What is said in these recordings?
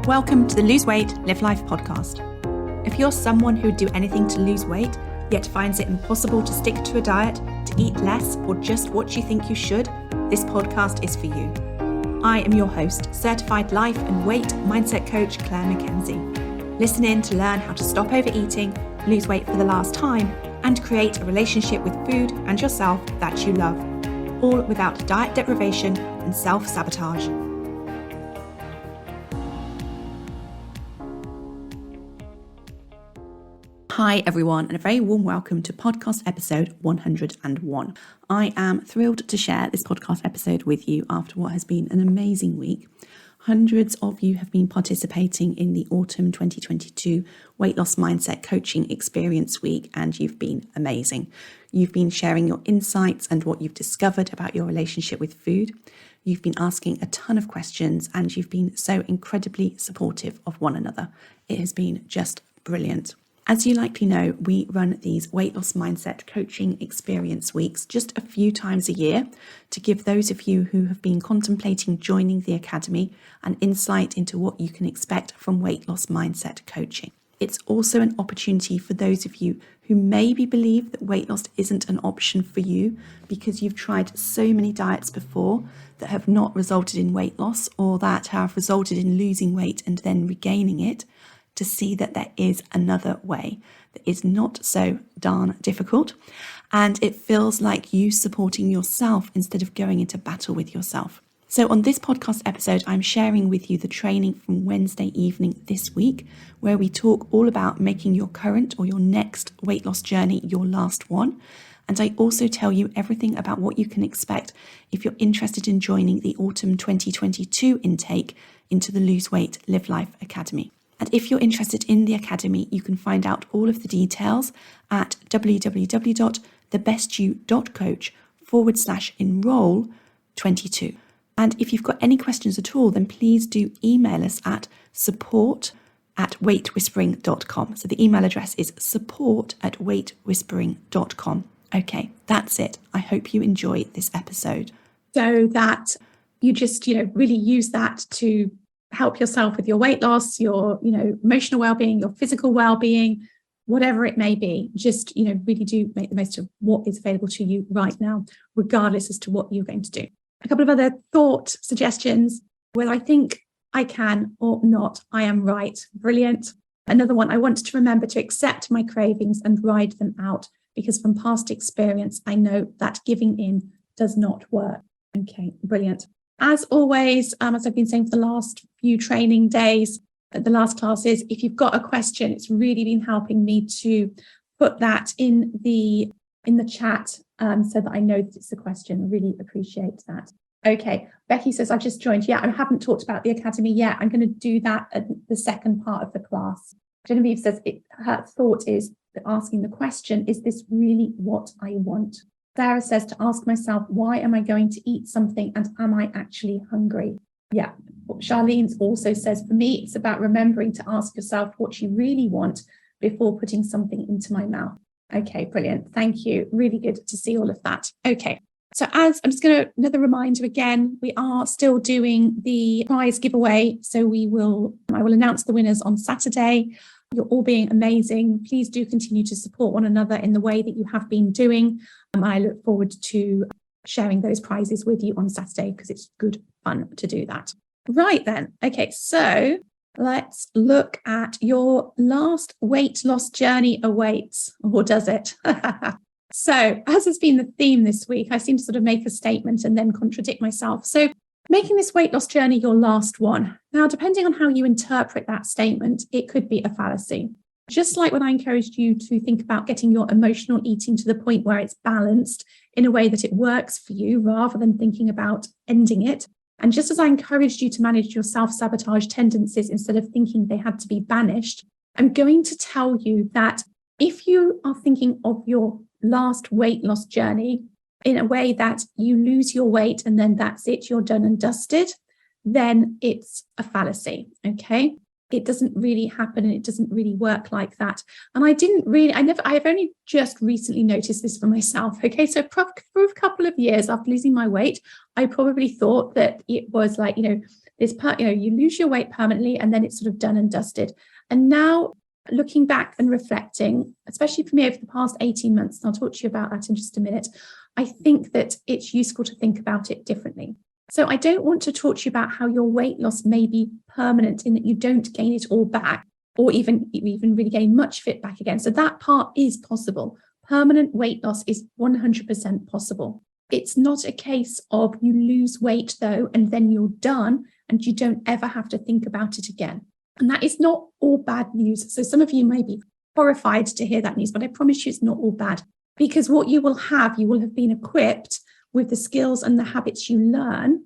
Welcome to the Lose Weight, Live Life podcast. If you're someone who would do anything to lose weight, yet finds it impossible to stick to a diet, to eat less, or just what you think you should, this podcast is for you. I am your host, certified life and weight mindset coach, Clair MACKENZIE. Listen in to learn how to stop overeating, lose weight for the last time, and create a relationship with food and yourself that you love, all without diet deprivation and self-sabotage. Hi everyone, and a very warm welcome to podcast episode 101. I am thrilled to share this podcast episode with you after what has been an amazing week. Hundreds of you have been participating in the Autumn 2022 Weight Loss Mindset Coaching Experience Week, and you've been amazing. You've been sharing your insights and what you've discovered about your relationship with food. You've been asking a ton of questions, and you've been so incredibly supportive of one another. It has been just brilliant. As you likely know, we run these weight loss mindset coaching experience weeks just a few times a year to give those of you who have been contemplating joining the academy an insight into what you can expect from weight loss mindset coaching. It's also an opportunity for those of you who maybe believe that weight loss isn't an option for you because you've tried so many diets before that have not resulted in weight loss, or that have resulted in losing weight and then regaining it, to see that there is another way that is not so darn difficult, and it feels like you supporting yourself instead of going into battle with yourself. So on this podcast episode, I'm sharing with you the training from Wednesday evening this week, where we talk all about making your current or your next weight loss journey your last one. And I also tell you everything about what you can expect if you're interested in joining the Autumn 2022 intake into the Lose Weight, Live Life Academy. And if you're interested in the Academy, you can find out all of the details at www.thebestyou.coach/enroll22. And if you've got any questions at all, then please do email us at support@weightwhispering.com. So the email address is support@weightwhispering.com. Okay, that's it. I hope you enjoy this episode. So that you just, really use that to help yourself with your weight loss, your, emotional well-being, your physical well-being, whatever it may be. Just, really do make the most of what is available to you right now, regardless as to what you're going to do. A couple of other thought suggestions: whether I think I can or not, I am right. Brilliant. Another one: I want to remember to accept my cravings and ride them out, because from past experience, I know that giving in does not work. Okay, brilliant. As always, as I've been saying for the last few training days, the last classes, if you've got a question, it's really been helping me to put that in the chat so that I know that it's a question. I really appreciate that. Okay, Becky says, I've just joined. Yeah, I haven't talked about the Academy yet. I'm going to do that at the second part of the class. Genevieve says her thought is that asking the question, is this really what I want? Sarah says to ask myself, why am I going to eat something, and am I actually hungry? Yeah. Charlene also says, for me, it's about remembering to ask yourself what you really want before putting something into my mouth. Okay, brilliant. Thank you. Really good to see all of that. Okay. So another reminder again, we are still doing the prize giveaway. So I will announce the winners on Saturday. You're all being amazing. Please do continue to support one another in the way that you have been doing. I look forward to sharing those prizes with you on Saturday, because it's good fun to do that. Right then. Okay, so let's look at your last weight loss journey awaits, or does it? So as has been the theme this week, I seem to sort of make a statement and then contradict myself. So making this weight loss journey your last one. Now, depending on how you interpret that statement, it could be a fallacy. Just like when I encouraged you to think about getting your emotional eating to the point where it's balanced in a way that it works for you, rather than thinking about ending it. And just as I encouraged you to manage your self-sabotage tendencies instead of thinking they had to be banished, I'm going to tell you that if you are thinking of your last weight loss journey in a way that you lose your weight and then that's it, you're done and dusted, then it's a fallacy, okay? It doesn't really happen, and it doesn't really work like that. And I've only just recently noticed this for myself, okay? So for a couple of years after losing my weight, I probably thought that it was like, You lose your weight permanently and then it's sort of done and dusted. And now looking back and reflecting, especially for me over the past 18 months, and I'll talk to you about that in just a minute, I think that it's useful to think about it differently. So I don't want to talk to you about how your weight loss may be permanent in that you don't gain it all back, or even really gain much fit back again. So that part is possible. Permanent weight loss is 100% possible. It's not a case of you lose weight though, and then you're done and you don't ever have to think about it again. And that is not all bad news. So some of you may be horrified to hear that news, but I promise you it's not all bad, because what you will have been equipped with the skills and the habits you learn.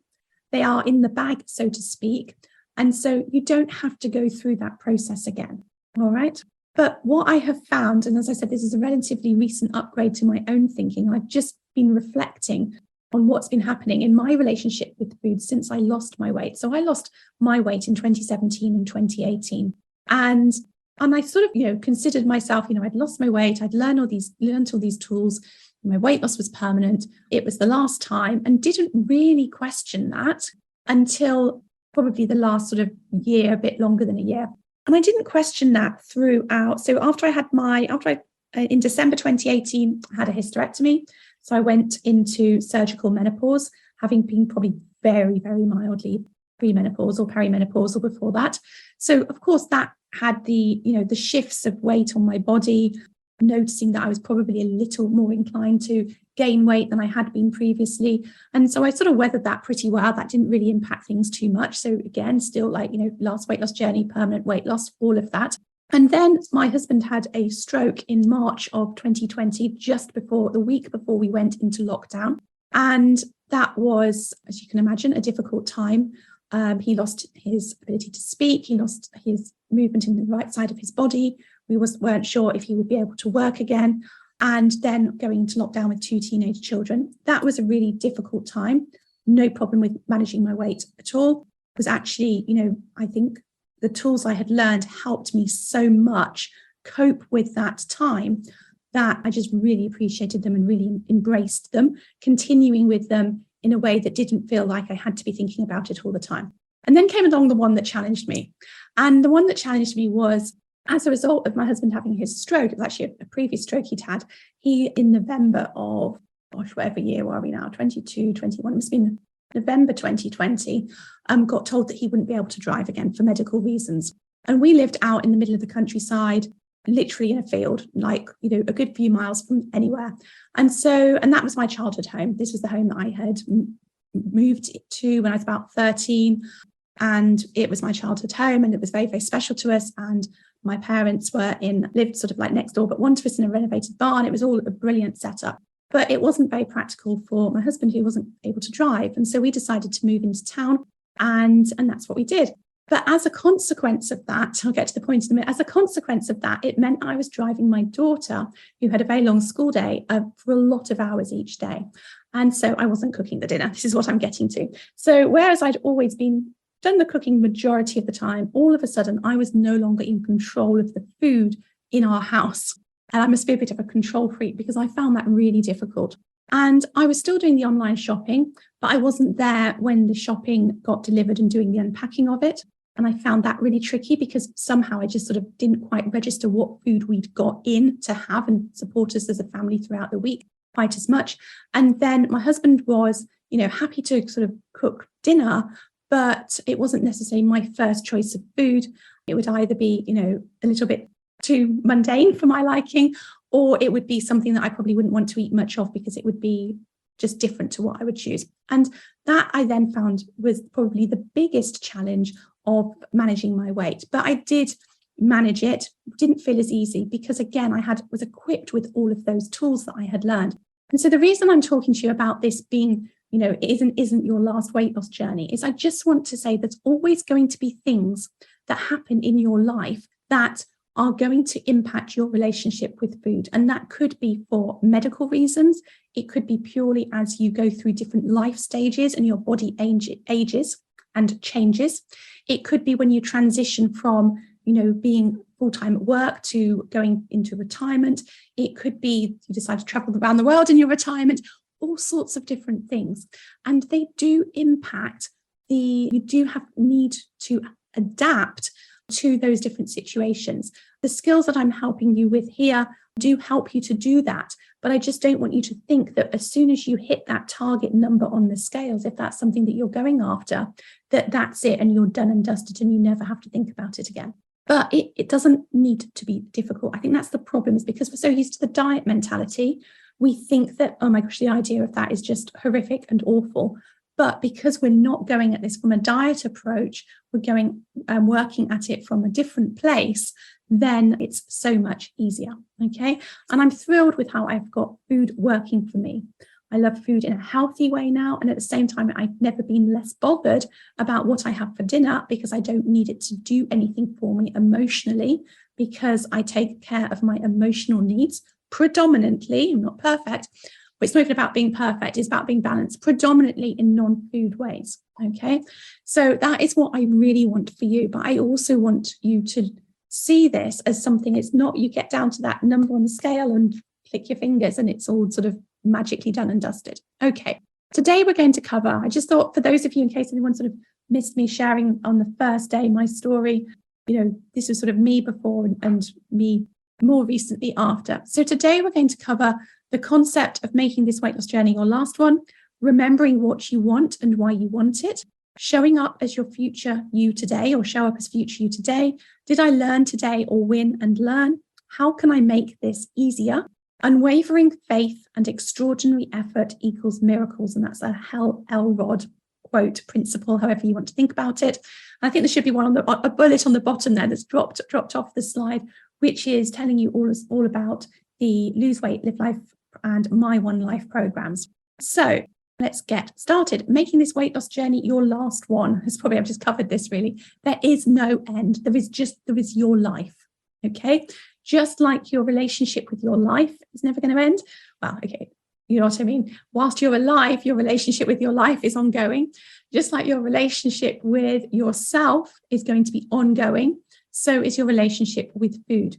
They are in the bag, so to speak. And so you don't have to go through that process again. All right. But what I have found, and as I said, this is a relatively recent upgrade to my own thinking. I've just been reflecting on what's been happening in my relationship with food since I lost my weight. So I lost my weight in 2017 and 2018. And I sort of, considered myself, I'd lost my weight. I'd learned all these tools. My weight loss was permanent. It was the last time, and didn't really question that until probably the last sort of year, a bit longer than a year. And I didn't question that throughout. So in December 2018, I had a hysterectomy. So I went into surgical menopause, having been probably very, very mildly premenopausal or perimenopausal before that. So of course that had the shifts of weight on my body, noticing that I was probably a little more inclined to gain weight than I had been previously. And so I sort of weathered that pretty well. That didn't really impact things too much. So again, still last weight loss journey, permanent weight loss, all of that. And then my husband had a stroke in March of 2020, the week before we went into lockdown. And that was, as you can imagine, a difficult time. He lost his ability to speak. He lost his movement in the right side of his body. We weren't sure if he would be able to work again. And then going into lockdown with 2 teenage children. That was a really difficult time. No problem with managing my weight at all. It was actually, I think the tools I had learned helped me so much cope with that time that I just really appreciated them and really embraced them, continuing with them in a way that didn't feel like I had to be thinking about it all the time. And then came along the one that challenged me. And the one that challenged me was, as a result of my husband having his stroke, it was actually a previous stroke he'd had, he in November of, whatever year are we now, 22, 21, it must have been November 2020, got told that he wouldn't be able to drive again for medical reasons. And we lived out in the middle of the countryside, literally in a field, a good few miles from anywhere. And that was my childhood home. This was the home that I had moved to when I was about 13. And it was my childhood home, and it was very, very special to us. And my parents lived sort of like next door, but one to us in a renovated barn. It was all a brilliant setup. But it wasn't very practical for my husband, who wasn't able to drive. And so we decided to move into town, and that's what we did. But as a consequence of that, I'll get to the point in a minute, as a consequence of that, it meant I was driving my daughter, who had a very long school day, for a lot of hours each day. And so I wasn't cooking the dinner. This is what I'm getting to. So whereas I'd always done the cooking majority of the time, all of a sudden I was no longer in control of the food in our house. And I must be a bit of a control freak, because I found that really difficult. And I was still doing the online shopping, but I wasn't there when the shopping got delivered and doing the unpacking of it. And I found that really tricky, because somehow I just sort of didn't quite register what food we'd got in to have and support us as a family throughout the week quite as much. And then my husband was, happy to sort of cook dinner, but it wasn't necessarily my first choice of food. It would either be, a little bit too mundane for my liking, or it would be something that I probably wouldn't want to eat much of, because it would be just different to what I would choose. And that I then found was probably the biggest challenge of managing my weight. But I did manage it. Didn't feel as easy, because again, was equipped with all of those tools that I had learned. And so the reason I'm talking to you about this being, isn't your last weight loss journey, is I just want to say there's always going to be things that happen in your life that are going to impact your relationship with food. And that could be for medical reasons. It could be purely as you go through different life stages and your body ages and changes. It could be when you transition from, being full-time at work to going into retirement. It could be you decide to travel around the world in your retirement, all sorts of different things. And they do impact you do have need to adapt to those different situations. The skills that I'm helping you with here do help you to do that. But I just don't want you to think that as soon as you hit that target number on the scales, if that's something that you're going after, that's it and you're done and dusted and you never have to think about it again. But it doesn't need to be difficult. I think that's the problem, is because we're so used to the diet mentality, we think that, oh my gosh, the idea of that is just horrific and awful. But because we're not going at this from a diet approach, we're going and working at it from a different place, then it's so much easier. Okay. And I'm thrilled with how I've got food working for me. I love food in a healthy way now. And at the same time, I've never been less bothered about what I have for dinner, because I don't need it to do anything for me emotionally, because I take care of my emotional needs predominantly. I'm not perfect, but it's not even about being perfect. It's about being balanced, predominantly in non-food ways. Okay. So that is what I really want for you. But I also want you to see this as something, it's not you get down to that number on the scale and click your fingers and it's all sort of magically done and dusted. Okay. Today we're going to cover, I just thought for those of you, in case anyone sort of missed me sharing on the first day, my story, this was sort of me before and me more recently after. So today we're going to cover the concept of making this weight loss journey your last one, remembering what you want and why you want it, showing up as your future you today, or show up as future you today. Did I learn today or win and learn? How can I make this easier? Unwavering faith and extraordinary effort equals miracles. And that's a Hal Elrod quote principle, however you want to think about it. I think there should be a bullet on the bottom there that's dropped off the slide, which is telling you all about the Lose Weight, Live Life and My One Life programs. So let's get started. Making this weight loss journey your last one. I've just covered this really. There is no end. There is your life. Okay. Just like your relationship with your life is never going to end. Well, okay. You know what I mean? Whilst you're alive, your relationship with your life is ongoing. Just like your relationship with yourself is going to be ongoing, so is your relationship with food.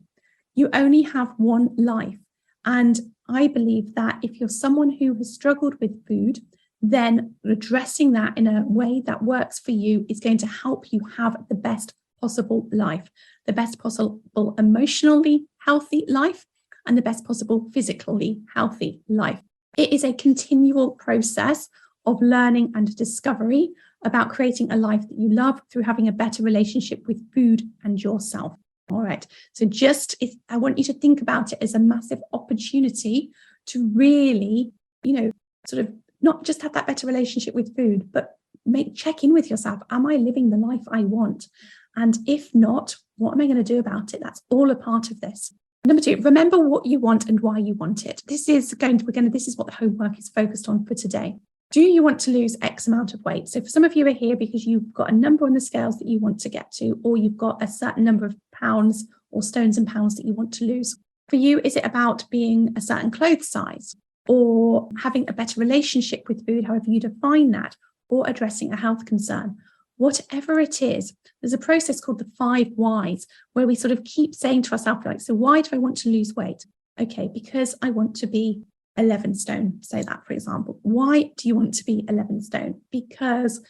You only have one life. And I believe that if you're someone who has struggled with food, then addressing that in a way that works for you is going to help you have the best possible life, the best possible emotionally healthy life, and the best possible physically healthy life. It is a continual process of learning and discovery about creating a life that you love through having a better relationship with food and yourself. All right. So I want you to think about it as a massive opportunity to really, sort of not just have that better relationship with food, but check in with yourself. Am I living the life I want? And if not, what am I going to do about it? That's all a part of this. Number 2, remember what you want and why you want it. This is what the homework is focused on for today. Do you want to lose X amount of weight? So for some of you are here because you've got a number on the scales that you want to get to, or you've got a certain number of pounds or stones and pounds that you want to lose. For you, is it about being a certain clothes size, or having a better relationship with food, however you define that, or addressing a health concern? Whatever it is, there's a process called the 5 whys, where we sort of keep saying to ourselves, like, so why do I want to lose weight? Okay, because I want to be 11 stone, say that, for example. Why do you want to be 11 stone? Because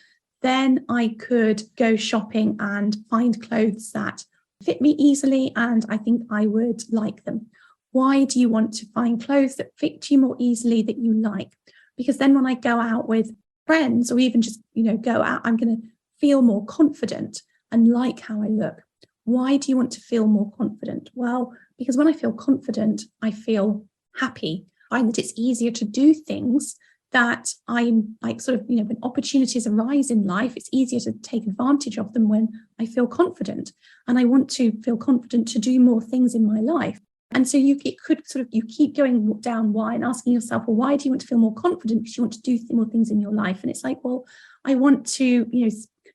then I could go shopping and find clothes that fit me easily and I think I would like them. Why do you want to find clothes that fit you more easily, that you like? Because then when I go out with friends, or even just, go out, I'm going to feel more confident and like how I look. Why do you want to feel more confident? Well, because when I feel confident, I feel happy. I find that it's easier to do things that I'm like, sort of, when opportunities arise in life, it's easier to take advantage of them when I feel confident. And I want to feel confident to do more things in my life. And so you keep going down why and asking yourself, well, why do you want to feel more confident? Because you want to do more things in your life. And it's like, well, I want to,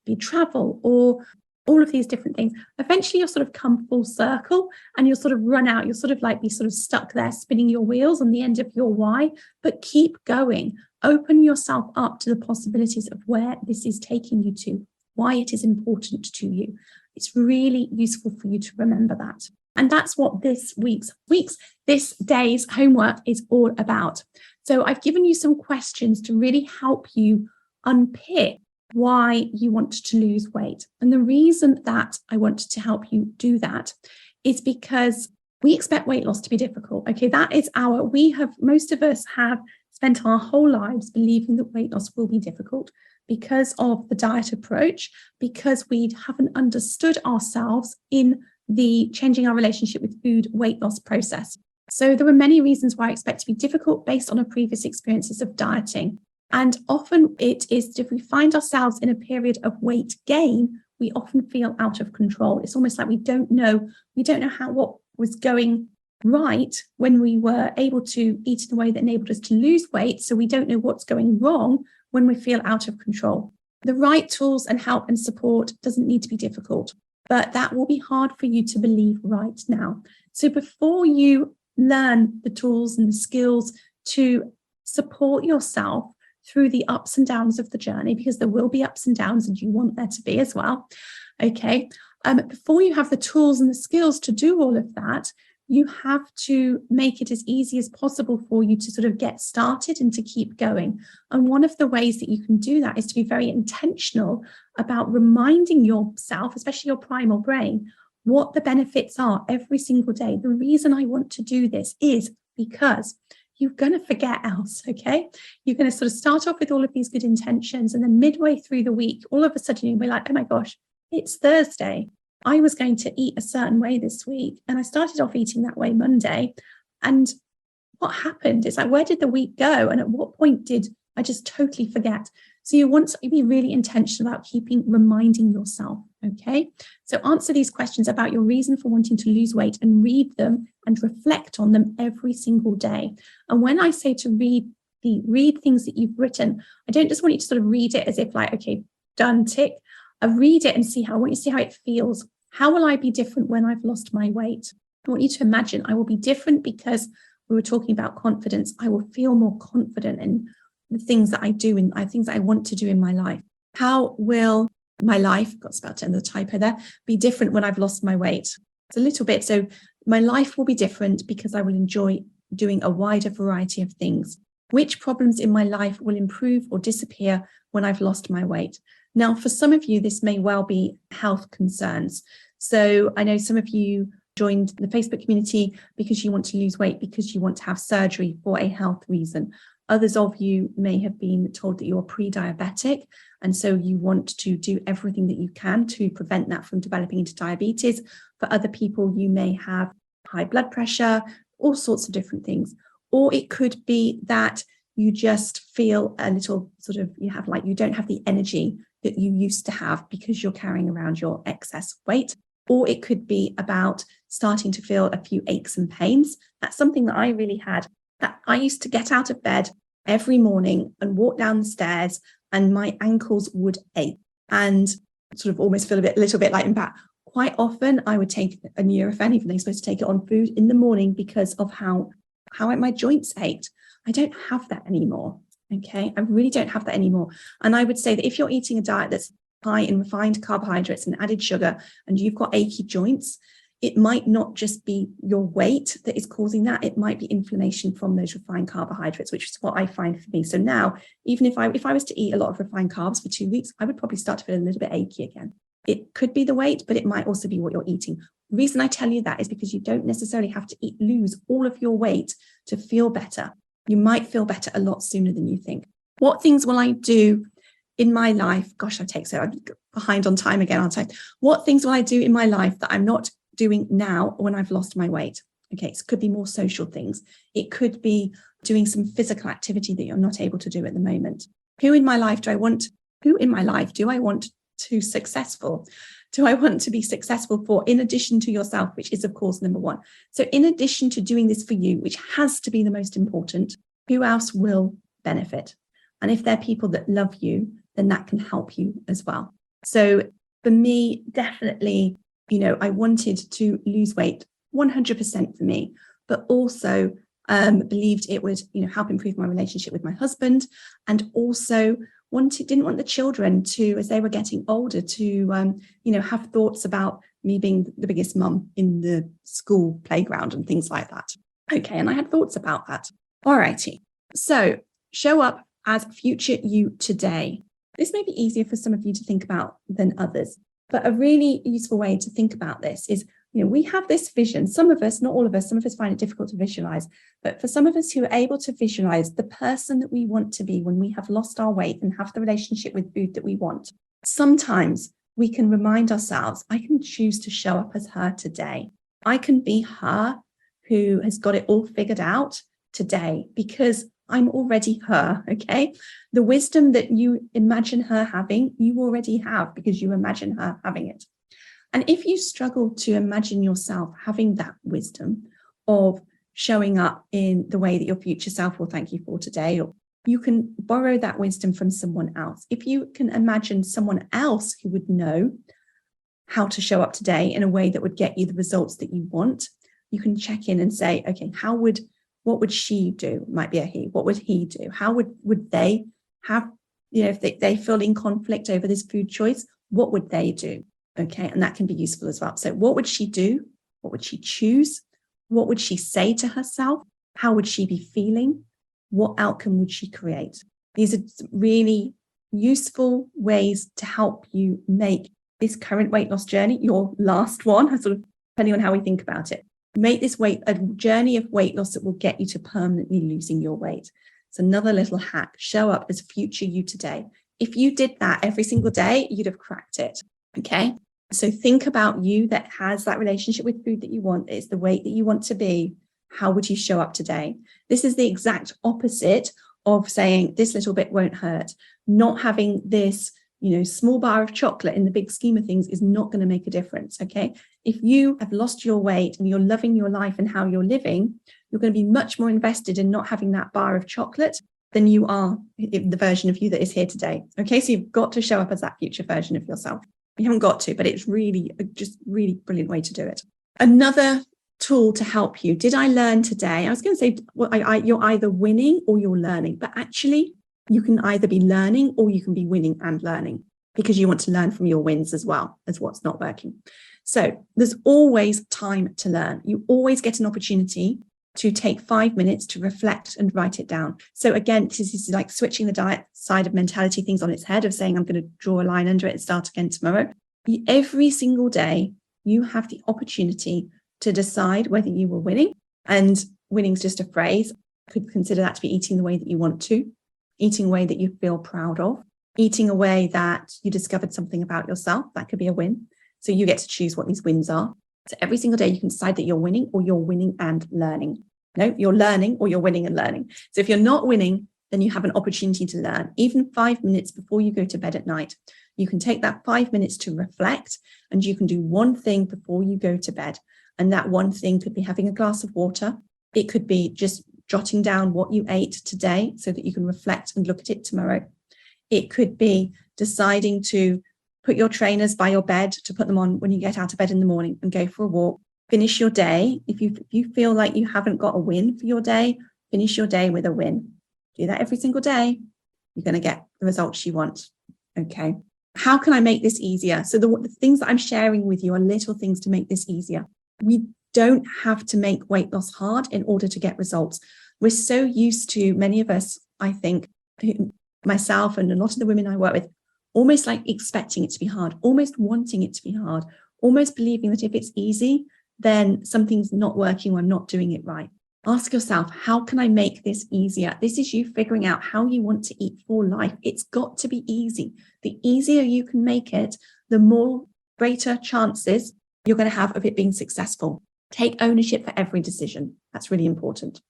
be travel or all of these different things. Eventually you'll sort of come full circle and you'll sort of run out. You'll sort of like be sort of stuck there spinning your wheels on the end of your why, but keep going. Open yourself up to the possibilities of where this is taking you to, why it is important to you. It's really useful for you to remember that. And that's what this day's homework is all about. So I've given you some questions to really help you unpick why you want to lose weight. And the reason that I wanted to help you do that is because we expect weight loss to be difficult. Okay, most of us have spent our whole lives believing that weight loss will be difficult because of the diet approach, because we haven't understood ourselves in the changing our relationship with food weight loss process. So there were many reasons why I expect to be difficult based on our previous experiences of dieting. And often it is, if we find ourselves in a period of weight gain, we often feel out of control. It's almost like we don't know what was going right when we were able to eat in a way that enabled us to lose weight. So we don't know what's going wrong when we feel out of control. The right tools and help and support doesn't need to be difficult, but that will be hard for you to believe right now. So before you learn the tools and the skills to support yourself through the ups and downs of the journey, because there will be ups and downs and you want there to be as well. Okay. Before you have the tools and the skills to do all of that, you have to make it as easy as possible for you to sort of get started and to keep going. And one of the ways that you can do that is to be very intentional about reminding yourself, especially your primal brain, what the benefits are every single day. The reason I want to do this is because you're going to forget else, okay? You're going to sort of start off with all of these good intentions, and then midway through the week, all of a sudden you'll be like, oh my gosh, it's Thursday. I was going to eat a certain way this week, and I started off eating that way Monday. And what happened? It's like, where did the week go? And at what point did I just totally forget? So you want to be really intentional about reminding yourself, okay? So answer these questions about your reason for wanting to lose weight and read them and reflect on them every single day. And when I say to read things that you've written, I don't just want you to sort of read it as if like, okay, done, tick. I read it and I want you to see how it feels. How will I be different when I've lost my weight? I want you to imagine I will be different because we were talking about confidence. I will feel more confident in the things that I do and things that I want to do in my life. How will my life, got spelled in the typo there, be different when I've lost my weight? It's a little bit. So my life will be different because I will enjoy doing a wider variety of things. Which problems in my life will improve or disappear when I've lost my weight? Now, for some of you, this may well be health concerns. So I know some of you joined the Facebook community because you want to lose weight, because you want to have surgery for a health reason. Others of you may have been told that you're pre-diabetic, and so you want to do everything that you can to prevent that from developing into diabetes. For other people, you may have high blood pressure, all sorts of different things. Or it could be that you just feel a little you don't have the energy that you used to have because you're carrying around your excess weight. Or it could be about starting to feel a few aches and pains. That's something that I really had. That I used to get out of bed every morning and walk down the stairs and my ankles would ache and sort of almost feel a little bit like impact. Quite often I would take a Nurofen, even though you're supposed to take it on food, in the morning because of how my joints ached. I don't have that anymore. Okay, I really don't have that anymore. And I would say that if you're eating a diet that's high in refined carbohydrates and added sugar, and you've got achy joints, it might not just be your weight that is causing that. It might be inflammation from those refined carbohydrates, which is what I find for me. So now, even if I was to eat a lot of refined carbs for 2 weeks, I would probably start to feel a little bit achy again. It could be the weight, but it might also be what you're eating. The reason I tell you that is because you don't necessarily have to lose all of your weight to feel better. You might feel better a lot sooner than you think. What things will I do in my life? Gosh, I'm behind on time again, aren't I? What things will I do in my life that I'm not doing now when I've lost my weight? Okay, so it could be more social things. It could be doing some physical activity that you're not able to do at the moment. Who in my life do I want to successful? Do I want to be successful for, in addition to yourself, which is, of course, number one? So in addition to doing this for you, which has to be the most important, who else will benefit? And if they're people that love you, then that can help you as well. So for me, definitely, I wanted to lose weight 100% for me, but also believed it would, help improve my relationship with my husband, and also didn't want the children to, as they were getting older, to, have thoughts about me being the biggest mum in the school playground and things like that. Okay, and I had thoughts about that. All righty. So show up as future you today. This may be easier for some of you to think about than others, but a really useful way to think about this is, we have this vision. Some of us, not all of us, some of us find it difficult to visualize, but for some of us who are able to visualize the person that we want to be when we have lost our weight and have the relationship with food that we want, sometimes we can remind ourselves, I can choose to show up as her today. I can be her who has got it all figured out today because I'm already her, okay? The wisdom that you imagine her having, you already have because you imagine her having it. And if you struggle to imagine yourself having that wisdom of showing up in the way that your future self will thank you for today, or you can borrow that wisdom from someone else. If you can imagine someone else who would know how to show up today in a way that would get you the results that you want, you can check in and say, okay, what would she do? It might be a he. What would he do? How would they have, if they feel in conflict over this food choice, what would they do? Okay, and that can be useful as well. So what would she do? What would she choose? What would she say to herself? How would she be feeling? What outcome would she create? These are really useful ways to help you make this current weight loss journey your last one, sort of depending on how we think about it. Make this a journey of weight loss that will get you to permanently losing your weight. It's another little hack. Show up as future you today. If you did that every single day, you'd have cracked it. Okay. So think about you that has that relationship with food that you want. It's the weight that you want to be. How would you show up today? This is the exact opposite of saying this little bit won't hurt. Not having this, small bar of chocolate in the big scheme of things is not going to make a difference. Okay. If you have lost your weight and you're loving your life and how you're living, you're going to be much more invested in not having that bar of chocolate than you are in the version of you that is here today. Okay. So you've got to show up as that future version of yourself. You haven't got to, but it's really brilliant way to do it. Another tool to help you. Did I learn today? I was going to say, you're either winning or you're learning, but actually you can either be learning or you can be winning and learning because you want to learn from your wins as well as what's not working. So there's always time to learn. You always get an opportunity to take 5 minutes to reflect and write it down. So again, this is like switching the diet side of mentality things on its head of saying, I'm going to draw a line under it and start again tomorrow. Every single day, you have the opportunity to decide whether you were winning. And winning is just a phrase. Could consider that to be eating the way that you want to, eating a way that you feel proud of, eating a way that you discovered something about yourself. That could be a win. So you get to choose what these wins are. So every single day you can decide that you're winning or you're winning and learning. No, you're learning or you're winning and learning. So if you're not winning, then you have an opportunity to learn. Even 5 minutes before you go to bed at night, you can take that 5 minutes to reflect and you can do one thing before you go to bed. And that one thing could be having a glass of water. It could be just jotting down what you ate today so that you can reflect and look at it tomorrow. It could be deciding to put your trainers by your bed, to put them on when you get out of bed in the morning and go for a walk. Finish your day. If you feel like you haven't got a win for your day, finish your day with a win. Do that every single day. You're going to get the results you want. Okay. How can I make this easier? So the things that I'm sharing with you are little things to make this easier. We don't have to make weight loss hard in order to get results. We're so used to, many of us, I think, myself and a lot of the women I work with, almost like expecting it to be hard, almost wanting it to be hard, almost believing that if it's easy, then something's not working or I'm not doing it right. Ask yourself, how can I make this easier? This is you figuring out how you want to eat for life. It's got to be easy. The easier you can make it, the more greater chances you're going to have of it being successful. Take ownership for every decision. That's really important.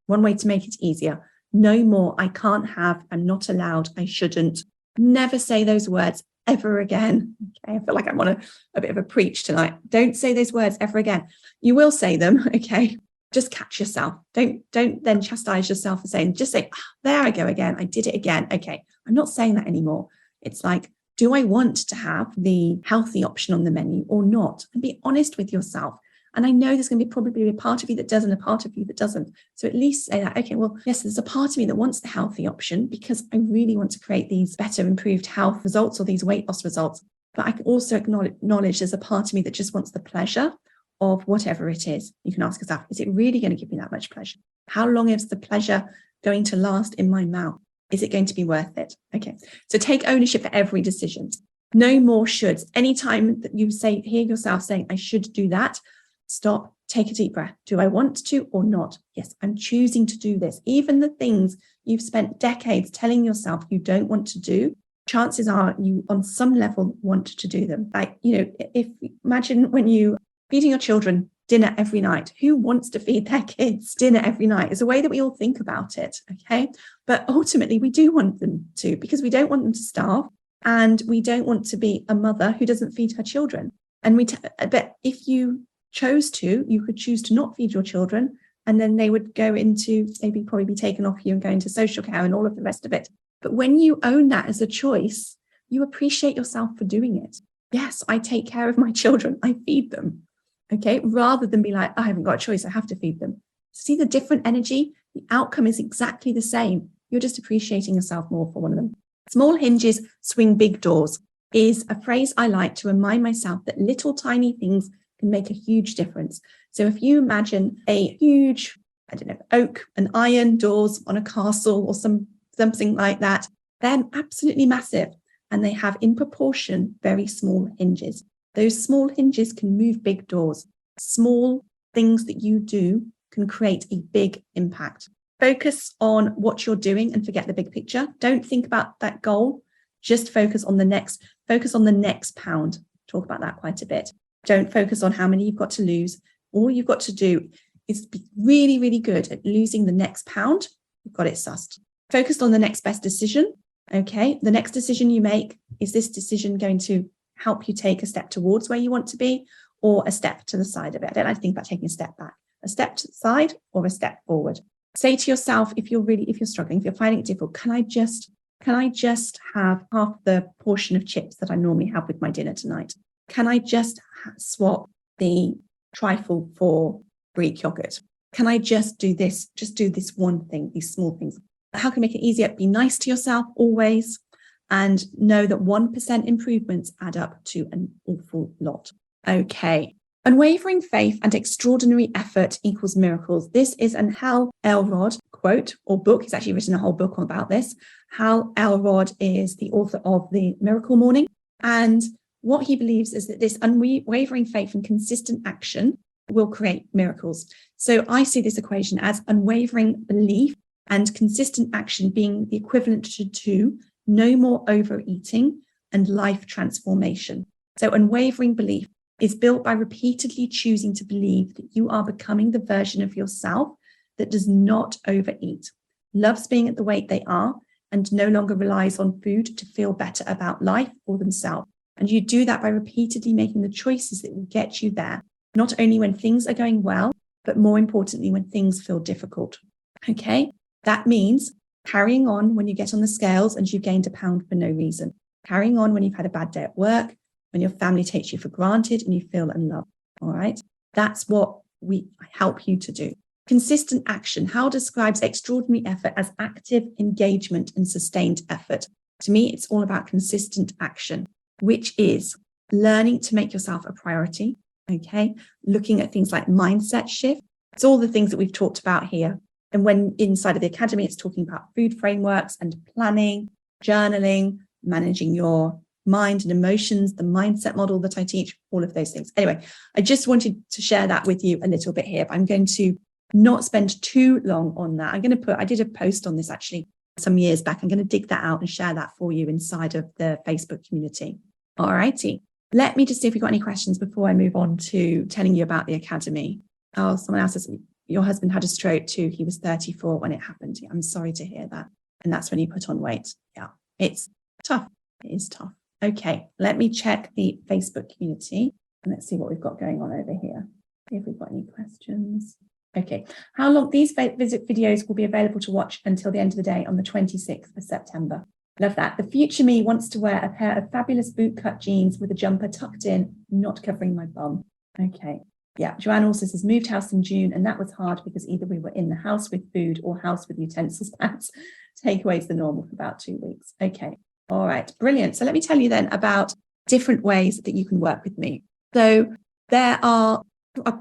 One way to make it easier. No more, I can't have, I'm not allowed, I shouldn't. Never say those words ever again. Okay, I feel like I'm on a bit of a preach tonight. Don't say those words ever again. You will say them, okay? Just catch yourself. Don't then chastise yourself for saying, just say, there I go again. I did it again. Okay, I'm not saying that anymore. It's like, do I want to have the healthy option on the menu or not? And be honest with yourself. And I know there's going to be probably a part of you that does and a part of you that doesn't. So at least say that, okay, well, yes, there's a part of me that wants the healthy option because I really want to create these better improved health results or these weight loss results. But I can also acknowledge there's a part of me that just wants the pleasure of whatever it is. You can ask yourself, is it really going to give me that much pleasure? How long is the pleasure going to last in my mouth? Is it going to be worth it? Okay. So take ownership for every decision. No more shoulds. Anytime that you hear yourself saying, I should do that, stop, take a deep breath. Do I want to or not? Yes, I'm choosing to do this. Even the things you've spent decades telling yourself you don't want to do, chances are you on some level want to do them. Like, imagine when you feeding your children dinner every night. Who wants to feed their kids dinner every night? It's a way that we all think about it, okay? But ultimately, we do want them to, because we don't want them to starve, and we don't want to be a mother who doesn't feed her children. And but if you chose to, you could choose to not feed your children, and then they would go into probably be taken off you and go into social care and all of the rest of it. But when you own that as a choice, you appreciate yourself for doing it. Yes, I take care of my children. I feed them. Okay, rather than be like, I haven't got a choice, I have to feed them. See the different energy? The outcome is exactly the same. You're just appreciating yourself more for one of them. Small hinges swing big doors is a phrase I like to remind myself that little tiny things can make a huge difference. So if you imagine a huge, oak and iron doors on a castle or something like that, they're absolutely massive, and they have in proportion very small hinges. Those small hinges can move big doors. Small things that you do can create a big impact. Focus on what you're doing and forget the big picture. Don't think about that goal. Just focus on the next pound. Talk about that quite a bit. Don't focus on how many you've got to lose. All you've got to do is be really, really good at losing the next pound. You've got it sussed. Focus on the next best decision. Okay. The next decision you make, is this decision going to help you take a step towards where you want to be, or a step to the side of it? I don't like to think about taking a step back, a step to the side or a step forward. Say to yourself, if you're struggling, if you're finding it difficult, can I just have half the portion of chips that I normally have with my dinner tonight? Can I just swap the trifle for Greek yogurt? Can I just do this one thing, these small things? How can I make it easier? Be nice to yourself always, and know that 1% improvements add up to an awful lot. Okay. Unwavering faith and extraordinary effort equals miracles. This is an Hal Elrod quote or book. He's actually written a whole book about this. Hal Elrod is the author of The Miracle Morning. And what he believes is that this unwavering faith and consistent action will create miracles. So I see this equation as unwavering belief and consistent action being the equivalent to no more overeating and life transformation. So unwavering belief is built by repeatedly choosing to believe that you are becoming the version of yourself that does not overeat, loves being at the weight they are, and no longer relies on food to feel better about life or themselves. And you do that by repeatedly making the choices that will get you there, not only when things are going well, but more importantly, when things feel difficult. Okay, that means carrying on when you get on the scales and you've gained a pound for no reason. Carrying on when you've had a bad day at work, when your family takes you for granted and you feel unloved. All right. That's what we help you to do. Consistent action. Hal describes extraordinary effort as active engagement and sustained effort. To me, it's all about consistent action, which is learning to make yourself a priority. Okay. Looking at things like mindset shift. It's all the things that we've talked about here. And when inside of the academy, it's talking about food frameworks and planning, journaling, managing your mind and emotions, the mindset model that I teach, all of those things. Anyway, I just wanted to share that with you a little bit here, but I'm going to not spend too long on that. I did a post on this actually some years back. I'm going to dig that out and share that for you inside of the Facebook community. All righty. Let me just see if we've got any questions before I move on to telling you about the academy. Oh, someone else says, your husband had a stroke too. He was 34 when it happened. I'm sorry to hear that. And that's when he put on weight. Yeah, it's tough. It is tough. Okay, let me check the Facebook community and let's see what we've got going on over here. See if we've got any questions. Okay, how long? These visit videos will be available to watch until the end of the day on the 26th of September. Love that. The future me wants to wear a pair of fabulous bootcut jeans with a jumper tucked in, not covering my bum. Okay. Yeah, Joanne also says moved house in June, and that was hard because either we were in the house with food or house with utensils packs. Takeaways the normal for about 2 weeks. Okay. All right, brilliant. So let me tell you then about different ways that you can work with me. So there are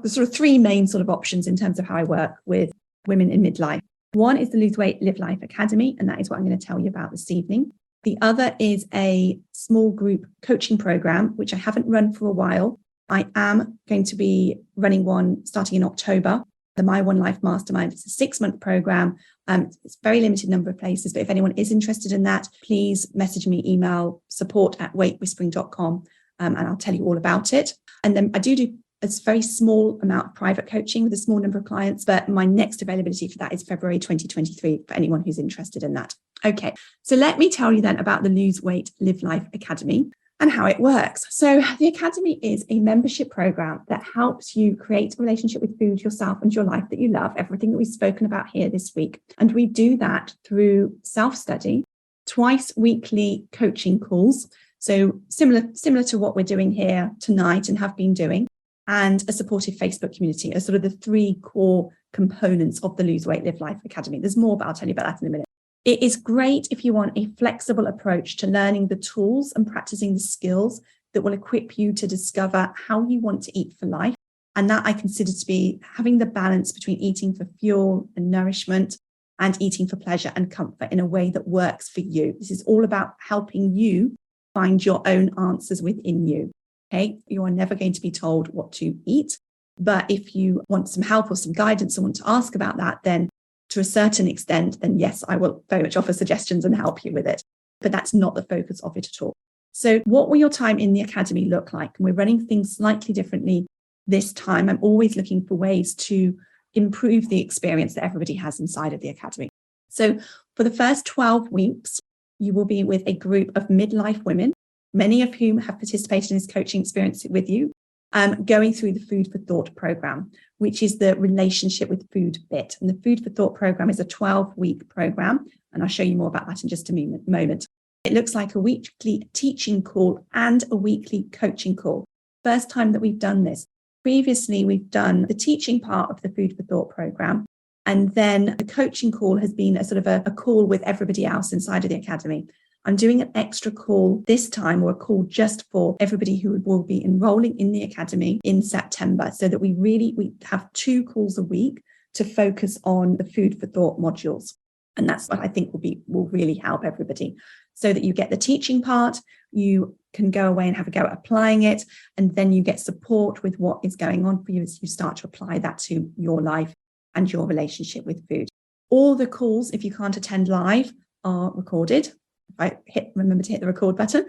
sort of three main sort of options in terms of how I work with women in midlife. One is the Lose Weight, Live Life Academy, and that is what I'm going to tell you about this evening. The other is a small group coaching program, which I haven't run for a while. I am going to be running one starting in October, the My One Life Mastermind. It's a 6-month program. It's a very limited number of places, but if anyone is interested in that, please message me, email support@weightwhispering.com, and I'll tell you all about it. And then I do a very small amount of private coaching with a small number of clients, but my next availability for that is February 2023 for anyone who's interested in that. Okay, so let me tell you then about the Lose Weight, Live Life Academy and how it works. So the Academy is a membership program that helps you create a relationship with food, yourself and your life that you love, everything that we've spoken about here this week. And we do that through self-study, twice weekly coaching calls. So similar to what we're doing here tonight and have been doing, and a supportive Facebook community are sort of the 3 core components of the Lose Weight, Live Life Academy. There's more, but I'll tell you about that in a minute. It is great if you want a flexible approach to learning the tools and practicing the skills that will equip you to discover how you want to eat for life. And that I consider to be having the balance between eating for fuel and nourishment and eating for pleasure and comfort in a way that works for you. This is all about helping you find your own answers within you. Okay, you are never going to be told what to eat. But if you want some help or some guidance and want to ask about that, then to a certain extent, then yes, I will very much offer suggestions and help you with it. But that's not the focus of it at all. So what will your time in the Academy look like? And we're running things slightly differently this time. I'm always looking for ways to improve the experience that everybody has inside of the Academy. So for the first 12 weeks, you will be with a group of midlife women, many of whom have participated in this coaching experience with you, going through the Food for Thought program, which is the relationship with food bit. And the Food for Thought program is a 12-week program, and I'll show you more about that in just a moment. It looks like a weekly teaching call and a weekly coaching call. First time that we've done this. Previously, we've done the teaching part of the Food for Thought program, and then the coaching call has been a sort of a call with everybody else inside of the Academy. I'm doing an extra call this time, or a call just for everybody who will be enrolling in the Academy in September, so that we have 2 calls a week to focus on the Food for Thought modules. And that's what I think will really help everybody, so that you get the teaching part, you can go away and have a go at applying it, and then you get support with what is going on for you as you start to apply that to your life and your relationship with food. All the calls, if you can't attend live, are recorded. Remember to hit the record button,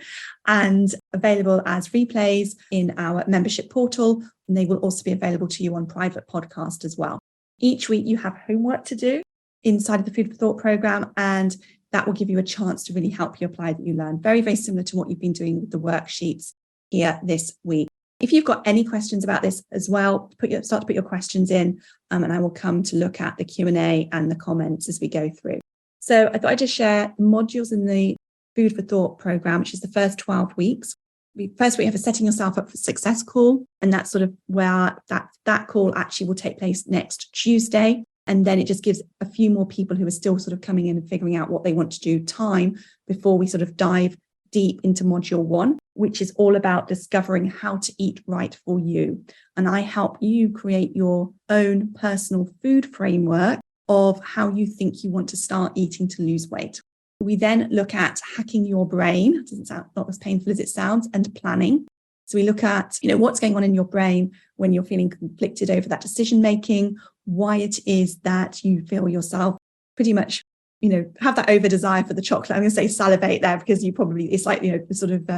and available as replays in our membership portal. And they will also be available to you on private podcast as well. Each week you have homework to do inside of the Food for Thought program, and that will give you a chance to really help you apply that you learn. Very, very similar to what you've been doing with the worksheets here this week. If you've got any questions about this as well, start to put your questions in, and I will come to look at the Q&A and the comments as we go through. So I thought I'd just share the modules in the Food for Thought program, which is the first 12 weeks. First, we have a setting yourself up for success call, and that's sort of where that call actually will take place next Tuesday. And then it just gives a few more people who are still sort of coming in and figuring out what they want to do time before we sort of dive deep into module 1, which is all about discovering how to eat right for you. And I help you create your own personal food framework of how you think you want to start eating to lose weight. We then look at hacking your brain. It doesn't sound not as painful as it sounds, and planning. So we look at, what's going on in your brain when you're feeling conflicted over that decision making, why it is that you feel yourself pretty much, have that over desire for the chocolate. I'm going to say salivate there, because it's like, the sort of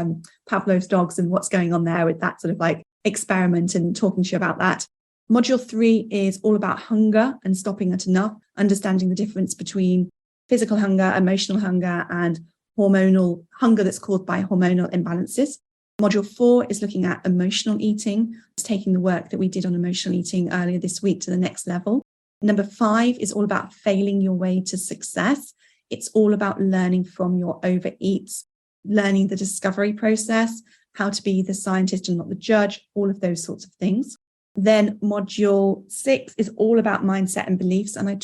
Pavlov's dogs and what's going on there with that sort of like experiment, and talking to you about that. Module 3 is all about hunger and stopping at enough, understanding the difference between physical hunger, emotional hunger, and hormonal hunger that's caused by hormonal imbalances. Module 4 is looking at emotional eating. It's taking the work that we did on emotional eating earlier this week to the next level. Number 5 is all about failing your way to success. It's all about learning from your overeats, learning the discovery process, how to be the scientist and not the judge, all of those sorts of things. Then module 6 is all about mindset and beliefs. And I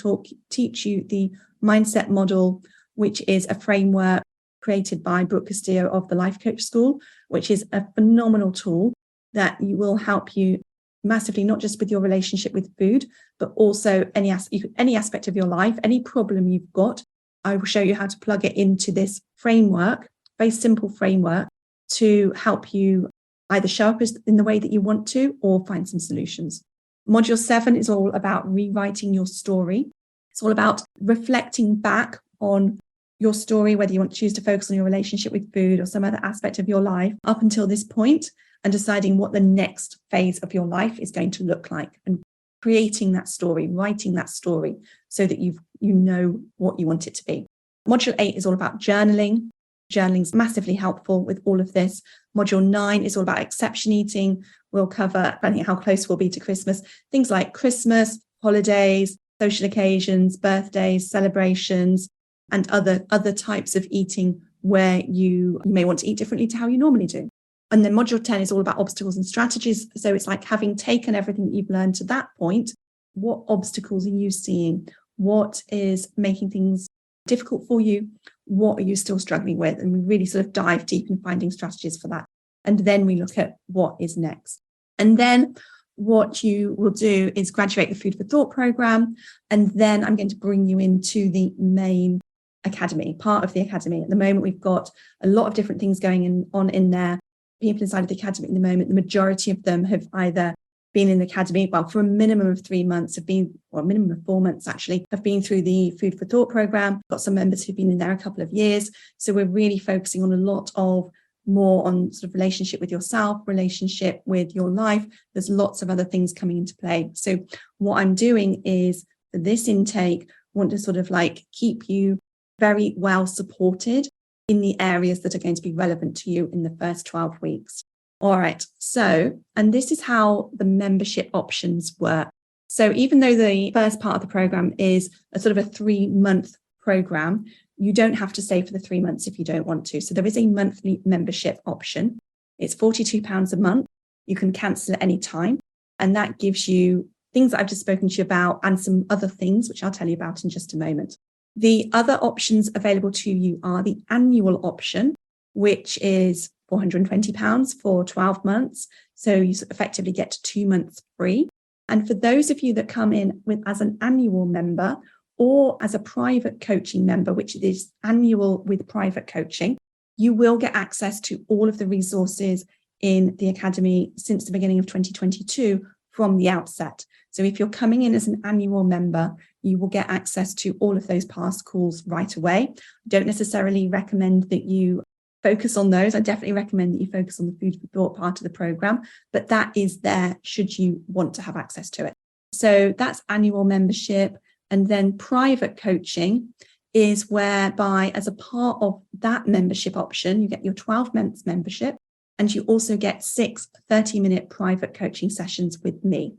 teach you the mindset model, which is a framework created by Brooke Castillo of the Life Coach School, which is a phenomenal tool that will help you massively, not just with your relationship with food, but also any aspect of your life, any problem you've got. I will show you how to plug it into this framework, very simple framework, to help you either show up in the way that you want to or find some solutions. Module 7 is all about rewriting your story. It's all about reflecting back on your story, whether you want to choose to focus on your relationship with food or some other aspect of your life up until this point, and deciding what the next phase of your life is going to look like, and creating that story, writing that story so that you know what you want it to be. Module 8 is all about journaling. Journaling is massively helpful with all of this. Module 9 is all about exception eating. We'll cover, depending on how close we'll be to Christmas, things like Christmas, holidays, social occasions, birthdays, celebrations, and other types of eating where you may want to eat differently to how you normally do. And then module 10 is all about obstacles and strategies. So it's like, having taken everything that you've learned to that point, what obstacles are you seeing? What is making things difficult for you? What are you still struggling with? And we really sort of dive deep in finding strategies for that. And then we look at what is next. And then what you will do is graduate the Food for Thought program. And then I'm going to bring you into the main academy, part of the academy. At the moment, we've got a lot of different things going on in there. People inside of the academy at the moment, the majority of them have either been in the academy, well, for a minimum of 3 months, minimum of 4 months actually, have been through the Food for Thought program. Got some members who've been in there a couple of years. So we're really focusing on a lot of more on sort of relationship with yourself, relationship with your life. There's lots of other things coming into play. So what I'm doing is, for this intake, I want to sort of like keep you very well supported in the areas that are going to be relevant to you in the first 12 weeks. All right. So, and this is how the membership options work. So even though the first part of the program is a sort of a 3-month program, you don't have to stay for the 3 months if you don't want to. So there is a monthly membership option. It's £42 a month. You can cancel at any time. And that gives you things that I've just spoken to you about, and some other things, which I'll tell you about in just a moment. The other options available to you are the annual option, which is £420 for 12 months. So you effectively get 2 months free. And for those of you that come in as an annual member or as a private coaching member, which is annual with private coaching, you will get access to all of the resources in the academy since the beginning of 2022 from the outset. So if you're coming in as an annual member, you will get access to all of those past calls right away. I don't necessarily recommend that you focus on those. I definitely recommend that you focus on the Food for Thought part of the program, but that is there should you want to have access to it. So that's annual membership. And then private coaching is whereby, as a part of that membership option, you get your 12 months membership, and you also get 6 30-minute private coaching sessions with me.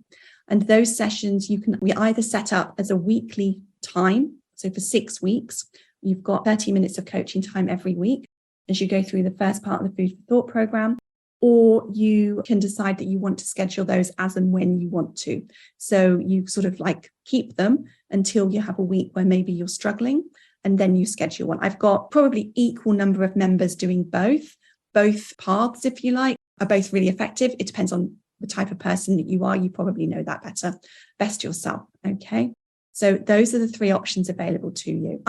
And those sessions we either set up as a weekly time. So for 6 weeks, you've got 30 minutes of coaching time every week as you go through the first part of the Food for Thought program, or you can decide that you want to schedule those as and when you want to. So you sort of like keep them until you have a week where maybe you're struggling, and then you schedule one. I've got probably equal number of members doing both. Both paths, if you like, are both really effective. It depends on the type of person that you are. You probably know that best yourself. Okay. So those are the 3 options available to you.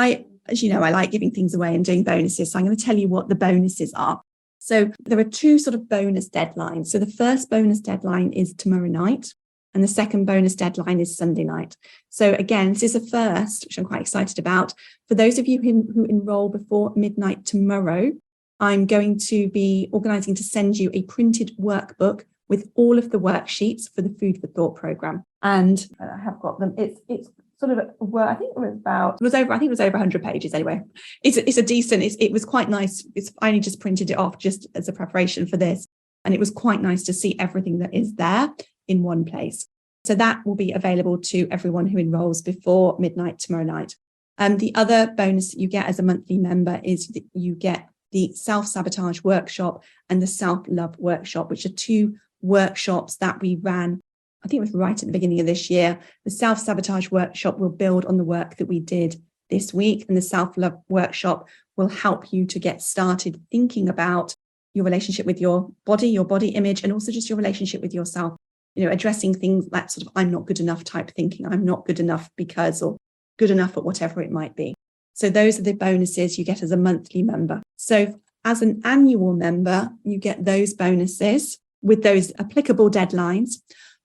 As you know, I like giving things away and doing bonuses. So I'm going to tell you what the bonuses are. So there are 2 sort of bonus deadlines. So the first bonus deadline is tomorrow night, and the second bonus deadline is Sunday night. So again, this is a first, which I'm quite excited about. For those of you who enroll before midnight tomorrow, I'm going to be organising to send you a printed workbook with all of the worksheets for the Food for Thought program. And I have got them. It's sort of, I think it was over 100 pages anyway. It's a decent, it was quite nice. I only just printed it off just as a preparation for this. And it was quite nice to see everything that is there in one place. So that will be available to everyone who enrolls before midnight tomorrow night. The other bonus that you get as a monthly member is that you get the self-sabotage workshop and the self-love workshop, which are 2 workshops that we ran, I think it was right at the beginning of this year. The self-sabotage workshop will build on the work that we did this week, and the self-love workshop will help you to get started thinking about your relationship with your body image, and also just your relationship with yourself addressing things like sort of I'm not good enough type thinking. I'm not good enough because, or good enough at whatever it might be. So those are the bonuses you get as a monthly member. So as an annual member, you get those bonuses with those applicable deadlines.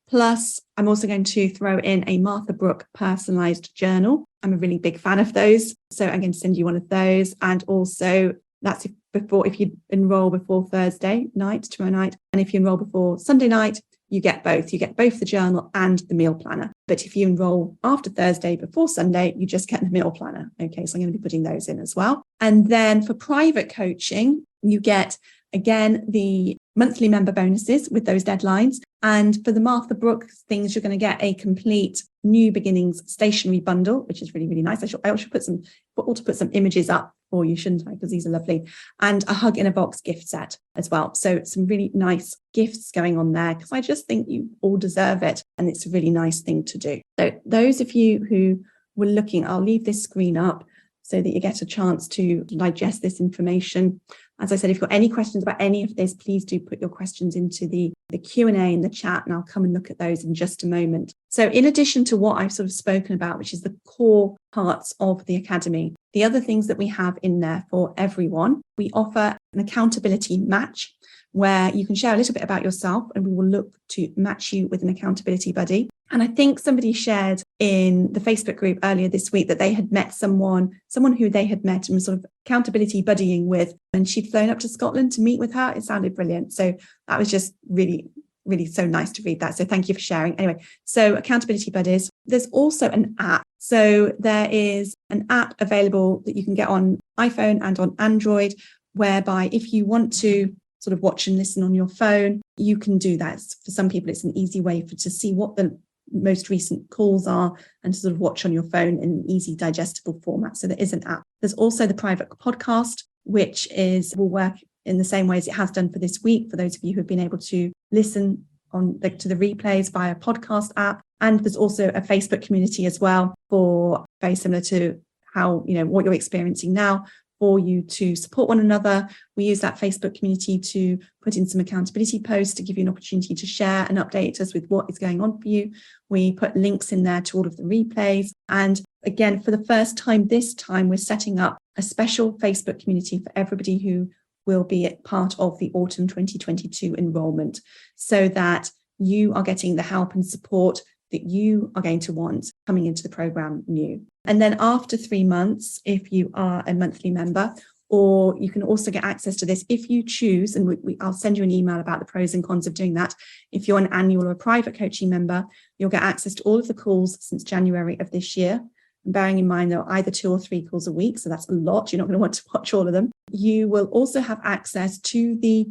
Plus, I'm also going to throw in a Martha Brooke personalized journal. I'm a really big fan of those. So I'm going to send you one of those. And also that's if you enroll before Thursday night, tomorrow night. And if you enroll before Sunday night, you get both. You get both the journal and the meal planner. But if you enroll after Thursday, before Sunday, you just get the meal planner. Okay, so I'm going to be putting those in as well. And then for private coaching, you get, again, the monthly member bonuses with those deadlines. And for the Martha Brooke things, you're going to get a complete New Beginnings stationery bundle, which is really, really nice. I should put some images up for you, shouldn't I? Because these are lovely. And a Hug in a Box gift set as well. So some really nice gifts going on there, because I just think you all deserve it. And it's a really nice thing to do. So those of you who were looking, I'll leave this screen up so that you get a chance to digest this information. As I said, if you've got any questions about any of this, please do put your questions into the Q&A in the chat, and I'll come and look at those in just a moment. So in addition to what I've sort of spoken about, which is the core parts of the Academy, the other things that we have in there for everyone, we offer an accountability match where you can share a little bit about yourself and we will look to match you with an accountability buddy. And I think somebody shared in the Facebook group earlier this week that they had met someone who they had met and was sort of accountability buddying with, and she'd flown up to Scotland to meet with her. It sounded brilliant. So that was just really, really so nice to read that. So thank you for sharing. Anyway, so accountability buddies. There's also an app. So there is an app available that you can get on iPhone and on Android, whereby if you want to sort of watch and listen on your phone, you can do that. For some people, it's an easy way to see what the most recent calls are and to sort of watch on your phone in an easy digestible format. So there is an app. There's also the private podcast, which will work in the same way as it has done for this week, for those of you who have been able to listen to the replays via podcast app. And there's also a Facebook community as well, for very similar to how, what you're experiencing now, for you to support one another. We use that Facebook community to put in some accountability posts to give you an opportunity to share and update us with what is going on for you. We put links in there to all of the replays. And again, for the first time this time, we're setting up a special Facebook community for everybody who will be part of the autumn 2022 enrolment, so that you are getting the help and support that you are going to want coming into the program new. And then after 3 months, if you are a monthly member, or you can also get access to this if you choose, and I'll send you an email about the pros and cons of doing that. If you're an annual or a private coaching member, you'll get access to all of the calls since January of this year. And bearing in mind, there are either 2 or 3 calls a week, so that's a lot. You're not going to want to watch all of them. You will also have access to the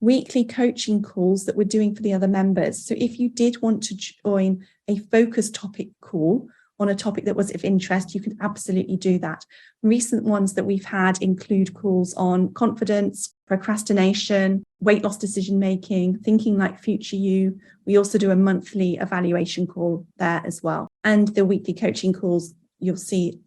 weekly coaching calls that we're doing for the other members. So if you did want to join a focus topic call on a topic that was of interest, you can absolutely do that. Recent ones that we've had include calls on confidence, procrastination, weight loss decision making, thinking like future you. We also do a monthly evaluation call there as well. And the weekly coaching calls, you'll see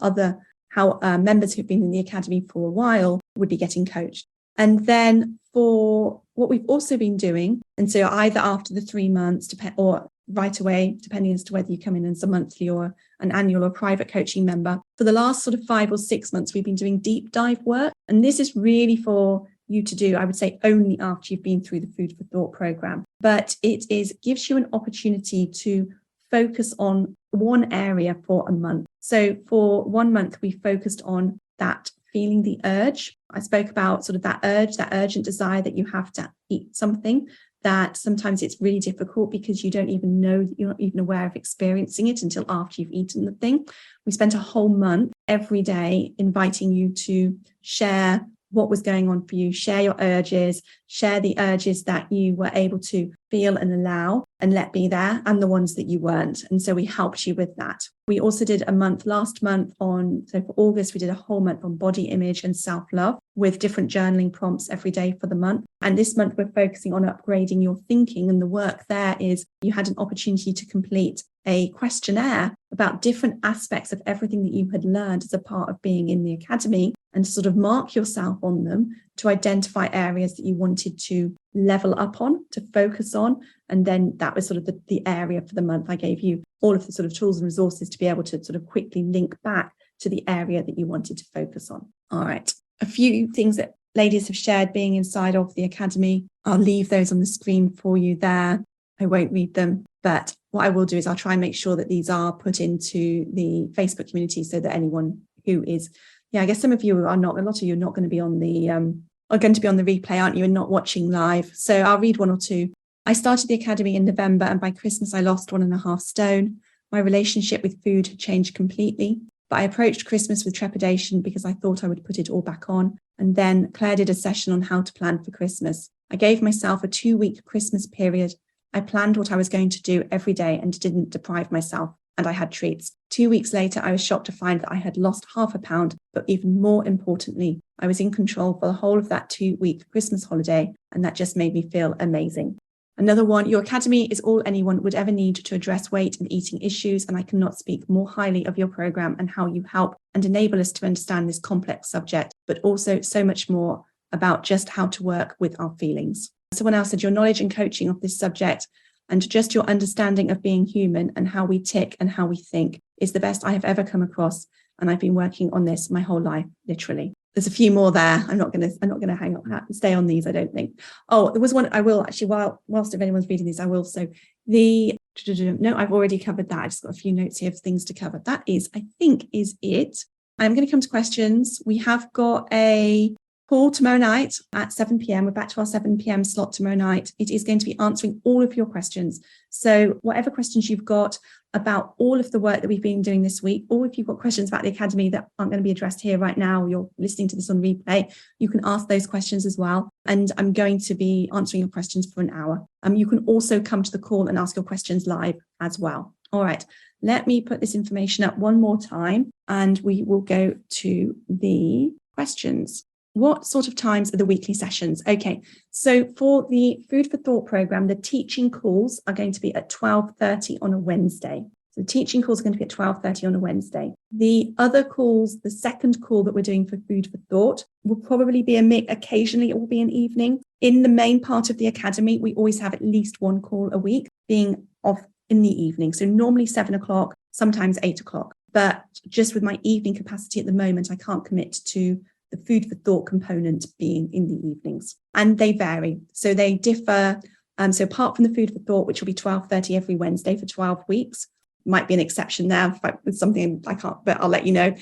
how members who've been in the Academy for a while would be getting coached. And then for what we've also been doing, and so either after the 3 months or right away, depending as to whether you come in as a monthly or an annual or private coaching member, for the last sort of 5 or 6 months, we've been doing deep dive work. And this is really for you to do, I would say, only after you've been through the Food for Thought program. But it gives you an opportunity to focus on one area for a month. So for 1 month, we focused on that feeling the urge. I spoke about sort of that urgent desire that you have to eat something, that sometimes it's really difficult because you don't even know that you're not even aware of experiencing it until after you've eaten the thing. We spent a whole month every day inviting you to share what was going on for you, share your urges, share the urges that you were able to feel and allow and let be there, and the ones that you weren't. And so we helped you with that. We also did a month last month so for August, we did a whole month on body image and self-love with different journaling prompts every day for the month. And this month we're focusing on upgrading your thinking. And the work there is you had an opportunity to complete a questionnaire about different aspects of everything that you had learned as a part of being in the Academy, and to sort of mark yourself on them to identify areas that you wanted to level up on, to focus on. And then that was sort of the area for the month. I gave you all of the sort of tools and resources to be able to sort of quickly link back to the area that you wanted to focus on. All right. A few things that ladies have shared being inside of the academy. I'll leave those on the screen for you there. I won't read them, but what I will do is I'll try and make sure that these are put into the Facebook community so that anyone who is, I guess some of you are not, a lot of you are not going to be on the, are going to be on the replay, aren't you, and not watching live. So I'll read one or two. I started the academy in November, and by Christmas I lost 1.5 stone. My relationship with food had changed completely, but I approached Christmas with trepidation because I thought I would put it all back on. And then Claire did a session on how to plan for Christmas. I gave myself a 2-week Christmas period. I planned what I was going to do every day and didn't deprive myself, and I had treats. 2 weeks later, I was shocked to find that I had lost 0.5 pound, but even more importantly, I was in control for the whole of that 2-week Christmas holiday, and that just made me feel amazing. Another one, your academy is all anyone would ever need to address weight and eating issues, and I cannot speak more highly of your program and how you help and enable us to understand this complex subject, but also so much more about just how to work with our feelings. Someone else said your knowledge and coaching of this subject and just your understanding of being human and how we tick and how we think is the best I have ever come across. And I've been working on this my whole life, literally. There's a few more there. I'm not going to hang up, stay on these, I don't think. Oh, there was one I will actually, whilst if anyone's reading these, I will. So no, I've already covered that. I just got a few notes here of things to cover. That is, I think, is it. I'm going to come to questions. We have got a call tomorrow night at 7 p.m. We're back to our 7 p.m. slot tomorrow night. It is going to be answering all of your questions. So whatever questions you've got about all of the work that we've been doing this week, or if you've got questions about the academy that aren't going to be addressed here right now, or you're listening to this on replay, you can ask those questions as well. And I'm going to be answering your questions for an hour. You can also come to the call and ask your questions live as well. All right, let me put this information up one more time and we will go to the questions. What sort of times are the weekly sessions? Okay, so for the Food for Thought program, the teaching calls are going to be at 12:30 on a Wednesday. So the teaching calls are going to be at 12:30 on a Wednesday. The other calls, the second call that we're doing for Food for Thought will probably be a mix. Occasionally it will be an evening. In the main part of the academy, we always have at least one call a week being off in the evening. So normally 7 o'clock, sometimes 8 o'clock. But just with my evening capacity at the moment, I can't commit to the Food for Thought component being in the evenings, and they vary. So they differ. So apart from the Food for Thought, which will be 12:30 every Wednesday for 12 weeks, might be an exception there. It's something I can't, but I'll let you know.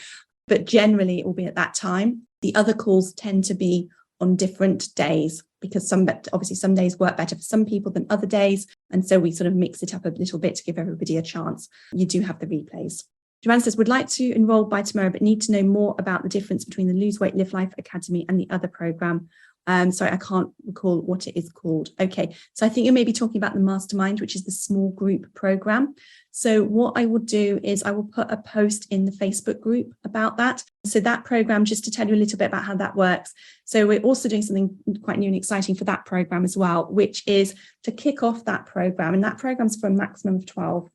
But generally it will be at that time. The other calls tend to be on different days because some days work better for some people than other days. And so we sort of mix it up a little bit to give everybody a chance. You do have the replays. Joanne says, would like to enroll by tomorrow, but need to know more about the difference between the Lose Weight, Live Life Academy and the other program. Sorry, I can't recall what it is called. Okay, so I think you may be talking about the Mastermind, which is the small group program. So what I will do is I will put a post in the Facebook group about that. So that program, just to tell you a little bit about how that works. So we're also doing something quite new and exciting for that program as well, which is to kick off that program. And that program's for a maximum of 12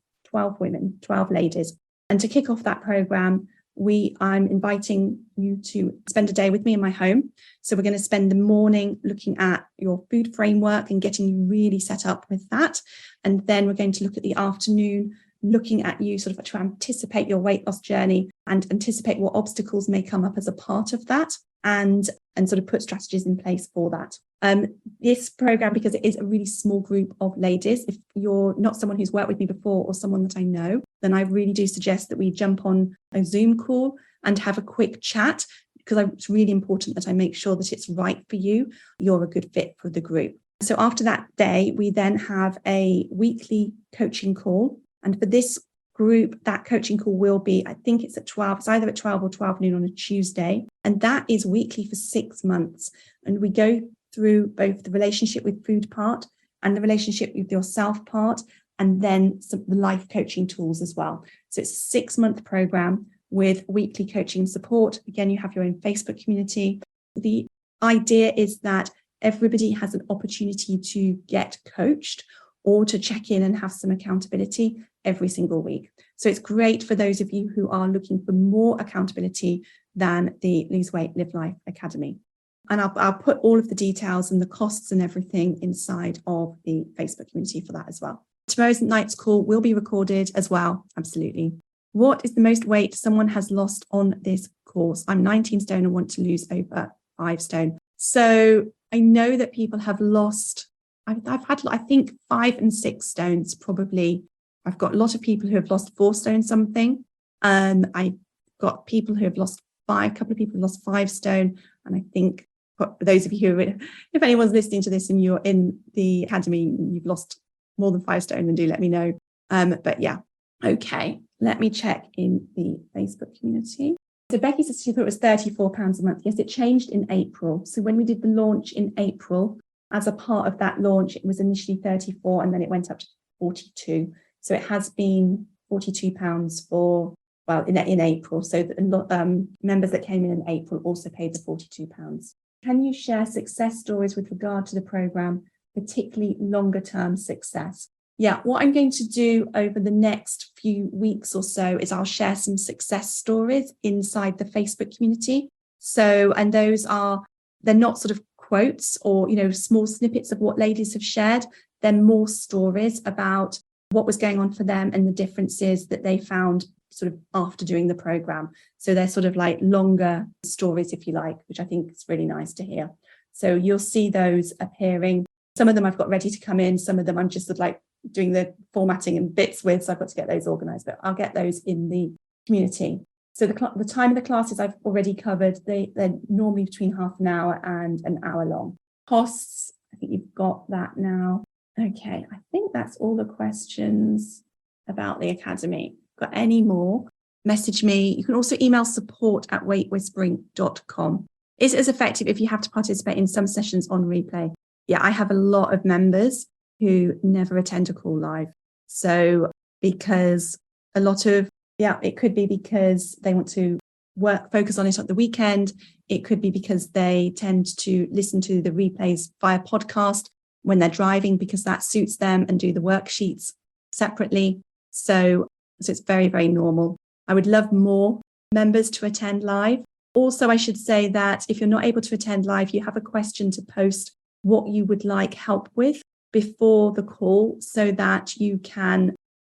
women, 12 ladies. And to kick off that program, I'm inviting you to spend a day with me in my home. So we're going to spend the morning looking at your food framework and getting you really set up with that. And then we're going to look at the afternoon, looking at you sort of to anticipate your weight loss journey and anticipate what obstacles may come up as a part of that, and sort of put strategies in place for that. This program, because it is a really small group of ladies, if you're not someone who's worked with me before or someone that I know, then I really do suggest that we jump on a Zoom call and have a quick chat, because it's really important that I make sure that it's right for you. You're a good fit for the group. So after that day, we then have a weekly coaching call. And for this group, that coaching call will be, I think it's at 12, it's either at 12 or 12 noon on a Tuesday. And that is weekly for 6 months. And we go through both the relationship with food part and the relationship with yourself part, and then the life coaching tools as well. So it's a 6-month program with weekly coaching support. Again, you have your own Facebook community. The idea is that everybody has an opportunity to get coached or to check in and have some accountability every single week. So it's great for those of you who are looking for more accountability than the Lose Weight, Live Life Academy. And I'll put all of the details and the costs and everything inside of the Facebook community for that as well. Tomorrow's night's call will be recorded as well. Absolutely. What is the most weight someone has lost on this course? I'm 19 stone and want to lose over 5 stone. So I know that people have lost, I've had, I think 5 and 6 stones probably. I've got a lot of people who have lost 4 stone something. I've got people who have lost 5, a couple of people have lost 5 stone. And I think for those of you who, if anyone's listening to this and you're in the academy, you've lost more than 5 stone, then do let me know. But yeah, okay. Let me check in the Facebook community. So Becky says she thought it was £34 a month. Yes, it changed in April. So when we did the launch in April, as a part of that launch, it was initially 34 and then it went up to 42. So it has been £42 for, well, in April. So the members that came in April also paid the £42. Can you share success stories with regard to the program, particularly longer term success? Yeah, what I'm going to do over the next few weeks or so is I'll share some success stories inside the Facebook community. So, and those are, they're not sort of quotes or, small snippets of what ladies have shared. They're more stories about what was going on for them and the differences that they found sort of after doing the program. So they're sort of like longer stories, if you like, which I think is really nice to hear. So you'll see those appearing. Some of them I've got ready to come in. Some of them I'm just sort of like doing the formatting and bits with. So I've got to get those organized, but I'll get those in the community. So the time of the classes I've already covered. They're normally between half an hour and an hour long. Costs, I think you've got that now. Okay, I think that's all the questions about the academy. Got any more? Message me. You can also email support@weightwhispering.com. Is it as effective if you have to participate in some sessions on replay? Yeah, I have a lot of members who never attend a call live. So because it could be because they want to focus on it at the weekend. It could be because they tend to listen to the replays via podcast when they're driving because that suits them and do the worksheets separately. So it's very, very normal. I would love more members to attend live. Also, I should say that if you're not able to attend live, you have a question to post what you would like help with before the call so that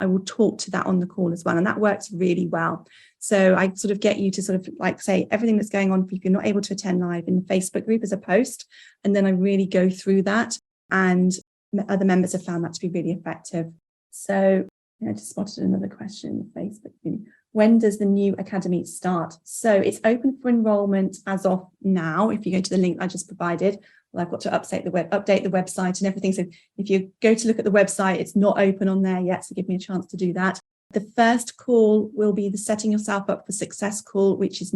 I will talk to that on the call as well. And that works really well. So I sort of get you to sort of like say everything that's going on if you're not able to attend live in the Facebook group as a post. And then I really go through that. And other members have found that to be really effective. So I just spotted another question in the Facebook community. When does the new academy start? So it's open for enrolment as of now. If you go to the link I just provided, well, I've got to update the website and everything. So if you go to look at the website, it's not open on there yet. So give me a chance to do that. The first call will be the Setting Yourself Up for Success call, which is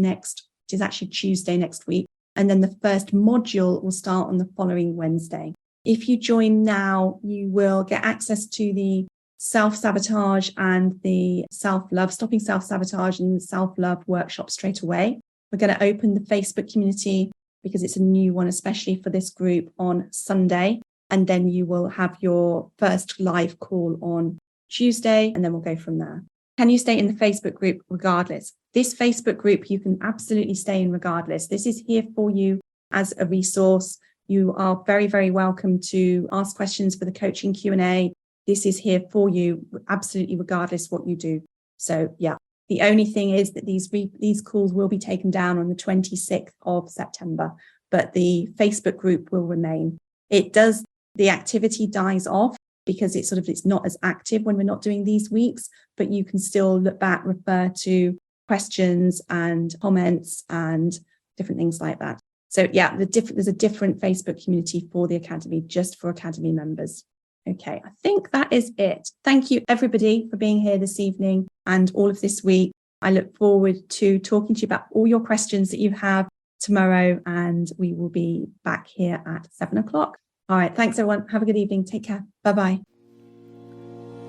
actually Tuesday next week. And then the first module will start on the following Wednesday. If you join now, you will get access to the self-sabotage and the self-love, stopping self-sabotage and self-love workshop straight away. We're going to open the Facebook community because it's a new one, especially for this group on Sunday. And then you will have your first live call on Tuesday, and then we'll go from there. Can you stay in the Facebook group regardless? This Facebook group, you can absolutely stay in regardless. This is here for you as a resource. You are very, very welcome to ask questions for the coaching Q&A. This is here for you, absolutely regardless what you do. So yeah, the only thing is that these calls will be taken down on the 26th of September, but the Facebook group will remain. The activity dies off because it's not as active when we're not doing these weeks, but you can still look back, refer to questions and comments and different things like that. So yeah, there's a different Facebook community for the academy, just for academy members. Okay, I think that is it. Thank you, everybody, for being here this evening and all of this week. I look forward to talking to you about all your questions that you have tomorrow, and we will be back here at 7:00. All right, thanks, everyone. Have a good evening. Take care. Bye-bye.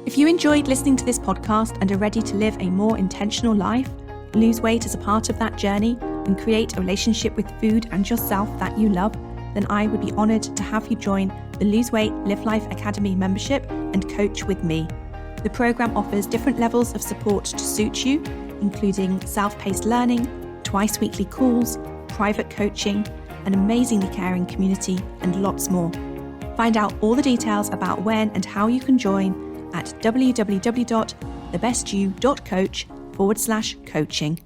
If you enjoyed listening to this podcast and are ready to live a more intentional life, lose weight as a part of that journey, and create a relationship with food and yourself that you love, then I would be honoured to have you join the Lose Weight, Live Life Academy membership and coach with me. The programme offers different levels of support to suit you, including self-paced learning, twice weekly calls, private coaching, an amazingly caring community, and lots more. Find out all the details about when and how you can join at www.thebestyou.coach/coaching.